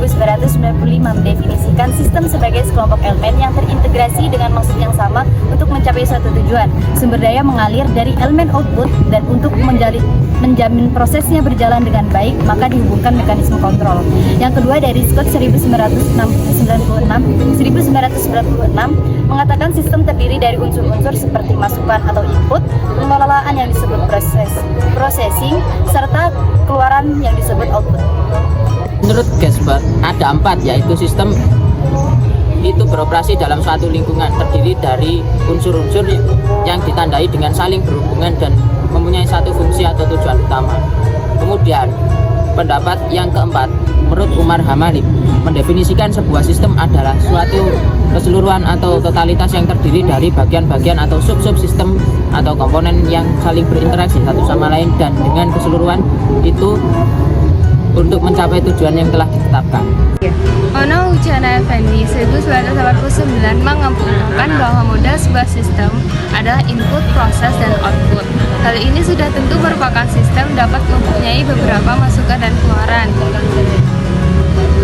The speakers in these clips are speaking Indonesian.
1995 mendefinisikan sistem sebagai sekelompok elemen yang terintegrasi dengan maksud yang sama untuk mencapai suatu tujuan. Sumber daya mengalir dari elemen output, dan untuk menjamin prosesnya berjalan dengan baik, maka dihubungkan mekanisme kontrol. Yang kedua, dari Scott 1996 mengatakan sistem terdiri dari unsur-unsur seperti masukan atau input, pengelolaan yang disebut processing, serta keluaran yang disebut output. Menurut Gaspar, ada 4, yaitu sistem itu beroperasi dalam suatu lingkungan, terdiri dari unsur-unsur yang ditandai dengan saling berhubungan dan mempunyai satu fungsi atau tujuan utama. Kemudian, pendapat yang keempat, menurut Umar Hamalib, mendefinisikan sebuah sistem adalah suatu keseluruhan atau totalitas yang terdiri dari bagian-bagian atau sub-subsistem atau komponen yang saling berinteraksi satu sama lain dan dengan keseluruhan itu untuk mencapai tujuan yang telah ditetapkan. Ono Ujana Effendi 1989 mengemukakan bahwa modal sebuah sistem adalah input, proses, dan output. Hal ini sudah tentu merupakan sistem dapat mempunyai beberapa masukan dan keluaran.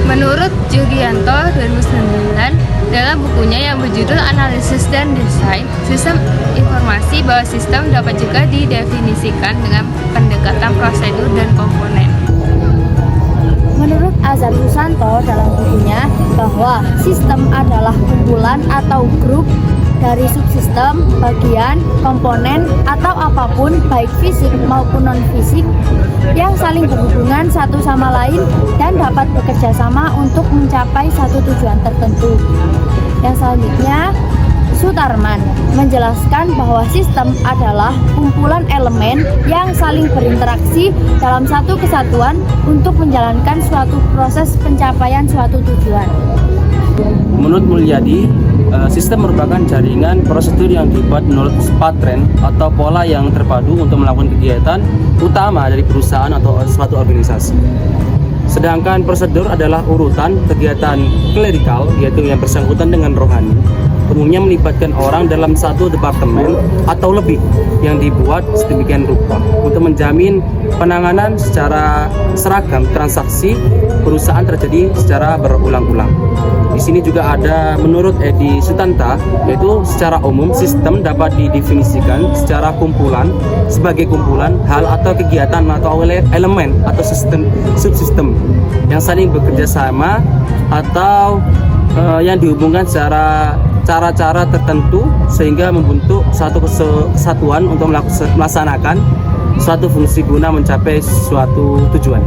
Menurut Julianto 2009 dalam bukunya yang berjudul Analisis dan Desain Sistem Informasi, bahwa sistem dapat juga didefinisikan dengan pendekatan prosedur dan komponen. Menurut Azhar Susanto dalam bukunya bahwa sistem adalah kumpulan atau grup dari subsistem, bagian, komponen, atau apapun baik fisik maupun non-fisik yang saling berhubungan satu sama lain dan dapat bekerja sama untuk mencapai satu tujuan tertentu. Yang selanjutnya, Sutarman menjelaskan bahwa sistem adalah kumpulan elemen yang saling berinteraksi dalam satu kesatuan untuk menjalankan suatu proses pencapaian suatu tujuan. Menurut Mulyadi, sistem merupakan jaringan prosedur yang dibuat menurut patren atau pola yang terpadu untuk melakukan kegiatan utama dari perusahaan atau suatu organisasi. Sedangkan prosedur adalah urutan kegiatan klerikal, yaitu yang bersangkutan dengan rohani, umumnya melibatkan orang dalam satu departemen atau lebih yang dibuat sedemikian rupa untuk menjamin penanganan secara seragam transaksi perusahaan terjadi secara berulang-ulang. Di sini juga ada menurut Edi Sutanta, yaitu secara umum sistem dapat didefinisikan secara kumpulan sebagai kumpulan hal atau kegiatan atau elemen atau sistem subsistem yang saling bekerja sama atau yang dihubungkan secara cara-cara tertentu sehingga membentuk satu kesatuan untuk melaksanakan suatu fungsi guna mencapai suatu tujuan.